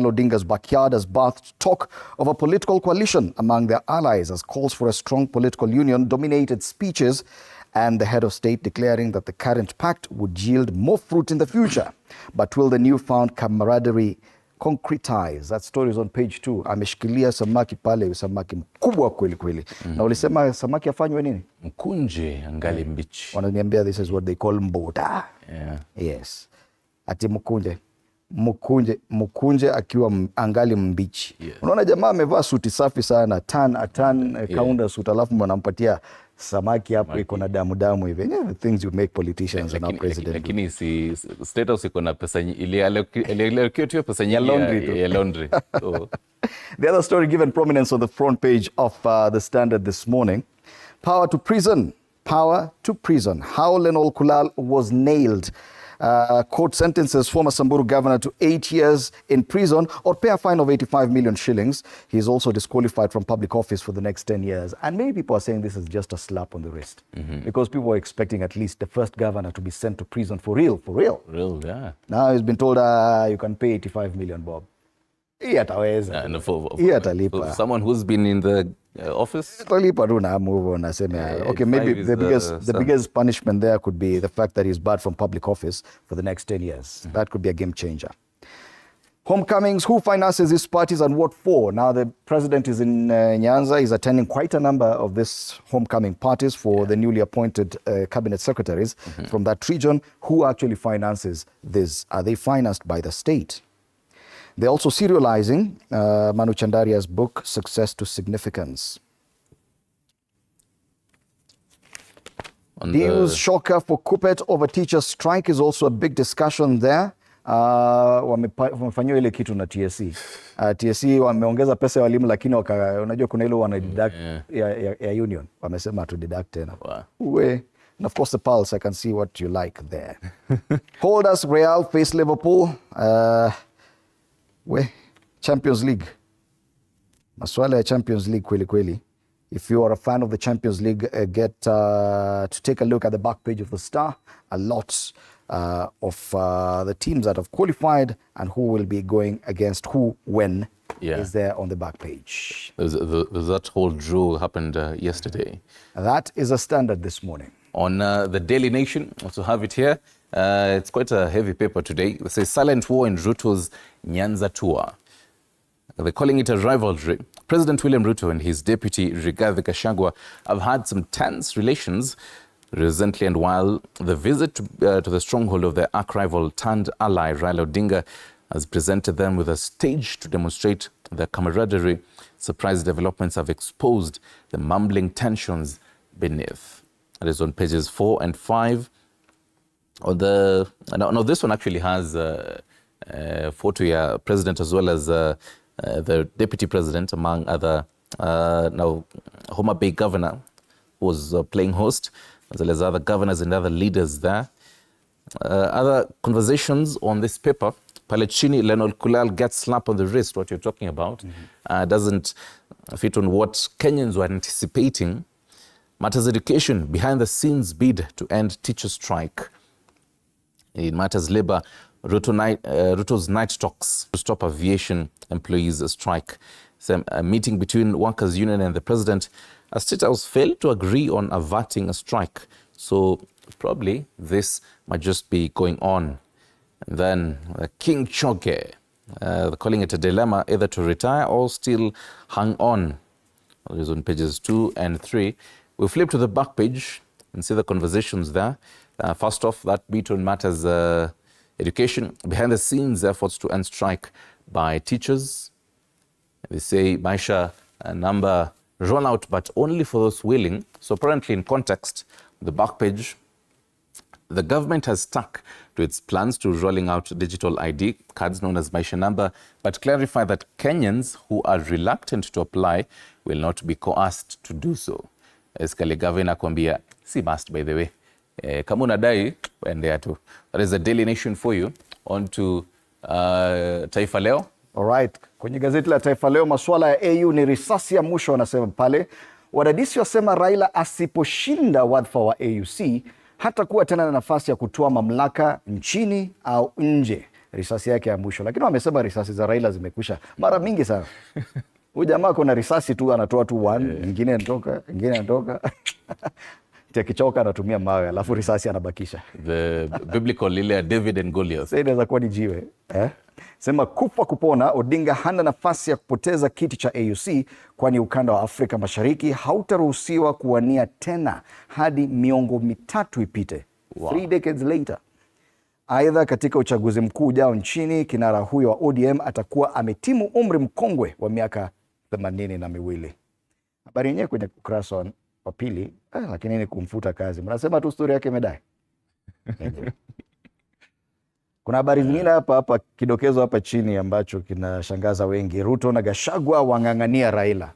Odinga's backyard has birthed talk of a political coalition among their allies as calls for a strong political union dominated speeches and the head of state declaring that the current pact would yield more fruit in the future. But will the newfound camaraderie concretize? That story is on page 2. Ameshikilia samaki pale, samaki mkubwa kweli kweli. Na ulisema samaki afanywe nini? Mkunje angali mbichi. Wananiambia this is what they call mbota. Yeah. Yes. Ati mkunje akiwa angali mbichi. Yes. Unaona jamaa amevaa suti safi sana, tan kaunda suit, alafu mwanampatia samaki hapo iko na damu hivi. Yeah, the things you make politicians and our president. Lakini si status iko na pesa ile pesa nyingi ya laundry. So the other story given prominence on the front page of the Standard this morning. Power to prison. How Lenol Kulal was nailed. Court sentences former Samburu governor to 8 years in prison or pay a fine of 85 million shillings. He is also disqualified from public office for the next 10 years. And many people are saying this is just a slap on the wrist. Because people were expecting at least the first governor to be sent to prison for real. Real, yeah. Now he's been told you can pay 85 million, Bob. For someone who's been in the office? Okay, maybe the biggest punishment there could be the fact that he's barred from public office for the next 10 years. That could be a game changer. Homecomings, who finances these parties and what for? Now the president is in Nyanza. He's attending quite a number of these homecoming parties for the newly appointed cabinet secretaries from that region. Who actually finances this? Are they financed by the state? They're also serializing Manu Chandaria's book, Success to Significance. Deals shocker for Kuppet over teacher strike is also a big discussion there. Wamefanyiwa ile kitu na TSC. TSC wameongeza pesa ya walimu lakini unajua kuna ile wana deduct ya union. Wamesema to deduct tena. And of course the Pulse, I can see what you like there. Holders Real face Liverpool. Champions League. Maswala ya Champions League kweli. If you are a fan of the Champions League, get to take a look at the back page of the Star. A lot of the teams that have qualified and who will be going against who when is there on the back page. That whole draw happened yesterday. That is a Standard this morning. On the Daily Nation, also have it here. It's quite a heavy paper today. They say silent war in Ruto's Nyanza tour. They're calling it a rivalry. President William Ruto and his deputy Rigathi Gachagua have had some tense relations recently, and while the visit to the stronghold of their arch-rival turned ally Raila Odinga has presented them with a stage to demonstrate their camaraderie, surprise developments have exposed the mumbling tensions beneath. That is on pages 4 and 5. No, this one actually has a photo of president as well as the deputy president, among other, now Homa Bay governor who was playing host, as well as other governors and other leaders there. Other conversations on this paper, Palechini Lenol Kulal gets slap on the wrist, what you're talking about, doesn't fit on what Kenyans were anticipating. Matters education, behind the scenes bid to end teacher strike. In matters labor, Ruto's night talks to stop aviation employees strike. A meeting between workers' union and the president. A state house failed to agree on averting a strike. So probably this might just be going on. And then King Choge, calling it a dilemma, either to retire or still hang on. It is on pages 2 and 3. We flip to the back page and see the conversations there. First off, that beat on matters education. Behind the scenes efforts to end strike by teachers. They say Mwisho number roll out, but only for those willing. So apparently in context, the back page, the government has stuck to its plans to rolling out digital ID cards known as Mwisho number, but clarify that Kenyans who are reluctant to apply will not be coerced to do so. Eskale governor kwambia, si must by the way. Kama unadai, waendea tu. That is the Daily Nation for you. On to Taifa Leo. Alright, kwenye gazeti la Taifa Leo, maswala ya AU ni risasi ya mwisho wanasema pale. Wadadisi wasema Raila asiposhinda wadhifa wa AUC hata kuwa tena na nafasi ya kutoa mamlaka nchini au nje. risasi yake ya mwisho, lakini wamesema risasi za Raila zimekwisha mara mingi sana. Huyu jamaa kuna risasi tu anatoa tu one, nyingine inatoka akichoka anatumia mawe alafu risasi anabakisha. The biblical ile David and Goliath. Sasa inaweza kuwa ni jiwe. Sema kufa kupona, Odinga hana nafasi ya kupoteza kiti cha AUC kwani ukanda wa Afrika Mashariki hautaruhusiwa kuwania tena hadi miongo mitatu ipite. Wow. 3 decades later. Aidha, katika uchaguzi mkuu ujao nchini, kinara huyo wa ODM atakuwa ametimu umri mkongwe wa miaka 82. Habari yenyewe kwenye ukurasa wa pili, lakini ni kumfuta kazi. Mnasema tu story yake imedai. Kuna habari zingine hapa kidokezo hapa chini ambacho kinashangaza wengi. Ruto na Gachagua wang'ang'ania Raila.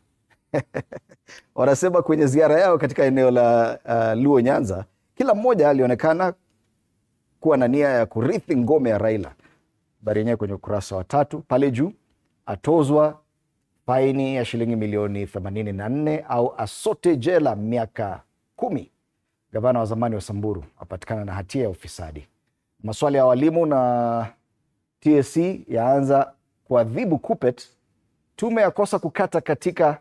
Wanasema kwenye ziara yao katika eneo la Luo Nyanza, kila mmoja alionekana kuwa na nia ya kurithi ngome ya Raila. Habari yenyewe kwenye ukurasa wa 3 pale juu, atozwa faini ya shilingi milioni 84 au asote jela miaka 10. Gavana wa zamani wa Samburu apatikana na hatia ya ufisadi. Maswali ya walimu na TSC yaanza kuadhibu KUPPET. Tume yakosa kukata katika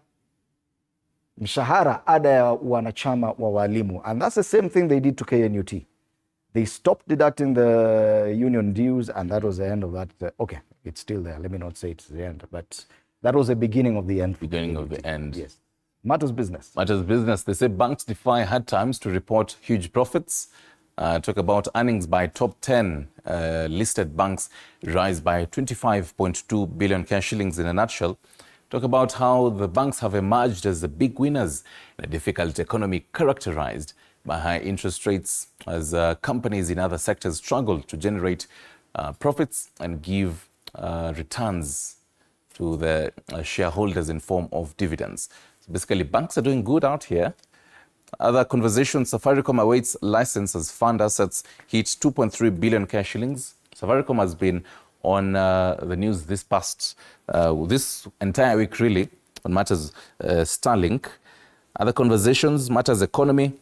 mshahara ada ya wanachama wa walimu. And that's the same thing they did to KNUT. They stopped deducting the union dues and that was the end of that. Okay, it's still there. Let me not say it's the end, but that was the beginning of the end. Beginning of the end. Yes. Matters business. Matters business. They say banks Defy hard times to report huge profits. Talk about earnings by top 10 listed banks rise by 25.2 billion cash shillings in a nutshell. Talk about how the banks have emerged as the big winners in a difficult economy characterized by high interest rates as companies in other sectors struggle to generate profits and give returns to the shareholders in form of dividends. So basically, banks are doing good out here. Other conversations, Safaricom awaits license as fund assets hit 2.3 billion cash shillings. Safaricom has been on the news this entire week really on matters Starlink. Other conversations, matters economy,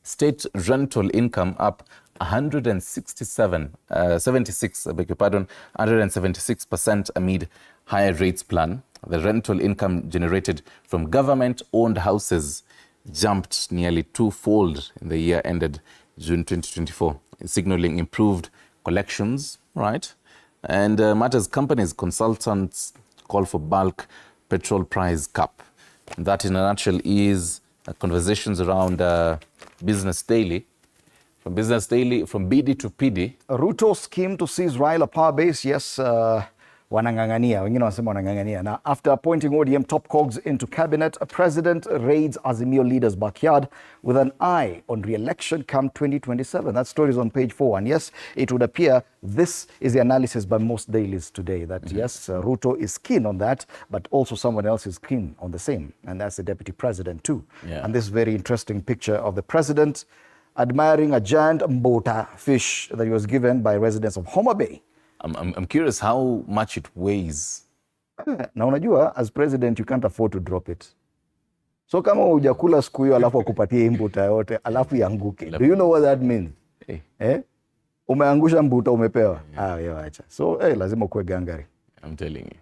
state rental income up 176% amid higher rates plan. The rental income generated from government-owned houses jumped nearly twofold in the year ended June 2024, signaling improved collections, right? And matters companies, consultants call for bulk petrol price cap. That in a nutshell is conversations around Business Daily. From Business Daily, from BD to PD. Ruto scheme to seize Raila power base, yes, wanang'ang'ania, wengine wanasema wanang'ang'ania. Now, after appointing ODM top cogs into cabinet, a president raids Azimio leader's backyard with an eye on re-election come 2027. That story is on page 4. And yes, it would appear this is the analysis by most dailies today, that yes, Ruto is keen on that, but also someone else is keen on the same. And that's the deputy president too. Yeah. And this very interesting picture of the president admiring a giant mbota fish that he was given by residents of Homa Bay. I'm curious how much it weighs. Na unajua, as president, you can't afford to drop it. So kama hujakula siku hiyo alafu akupatie mbuta yote alafu ianguke. Do you know what that means? Hey. Umeangusha mbuta umepewa. Yo acha. So lazima kuwe gangari. I'm telling you.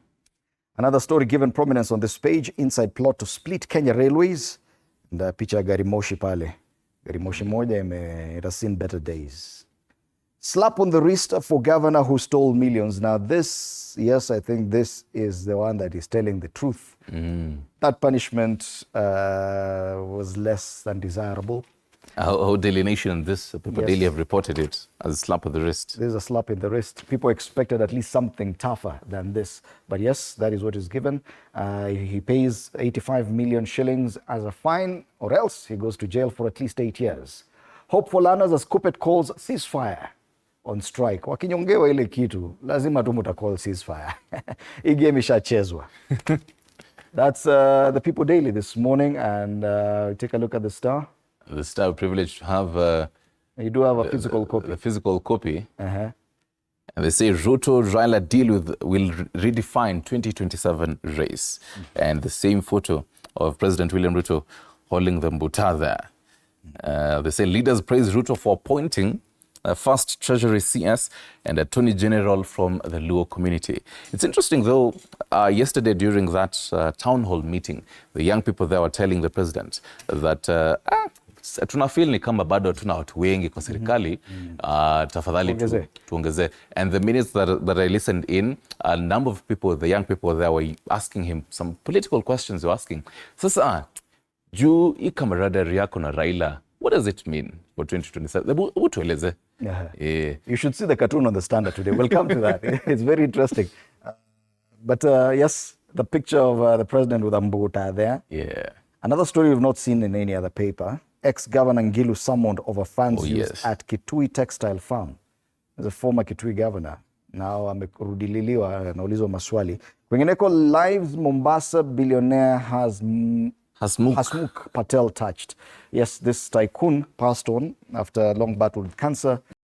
Another story given prominence on this page, inside plot to split Kenya Railways. And picha gari moshi pale. Gari moshi moja it has seen better days. Slap on the wrist for governor who stole millions. Now this, yes, I think this is the one that is telling the truth. That punishment was less than desirable. How Daily Nation and this People Daily have reported it as a slap on the wrist. This is a slap in the wrist. People expected at least something tougher than this. But yes, that is what is given. He pays 85 million shillings as a fine, or else he goes to jail for at least 8 years. Hope for learners as KUPPET calls ceasefire on strike. Wakinyongewa ile kitu, lazima tu muta-call ceasefire. Hii game ishachezwa. That's the People Daily this morning, and take a look at the Star. The Star, privileged to have... you do have a physical copy. The physical copy. And they say Ruto Raila deal will redefine 2027 race. And the same photo of President William Ruto holding the mbuta there. They say leaders praise Ruto for appointing first Treasury CS, and Attorney General from the Luo community. It's interesting though, yesterday during that town hall meeting, the young people there were telling the president that tuna feel ni kama bado tuna watu wengi kwa serikali, tafadhali tuongeze. And the minutes that I listened in, a number of people, the young people there, were asking him some political questions. They were asking, sasa juu hii camaraderie yako na Raila, what does it mean for 2027? Hebu tueleze. You should see the cartoon on the Standard today. We'll come to that. It's very interesting. But yes, the picture of the president with Ambuta there. Yeah. Another story we've not seen in any other paper. Ex-Governor Ngilu summoned over funds used at Kitui Textile Farm. As a former Kitui governor. Now amerudililiwa, anaulizwa maswali. Kwengineko, Lives Mombasa billionaire Hasmukh Patel touched. Yes, this tycoon passed on after a long battle with cancer.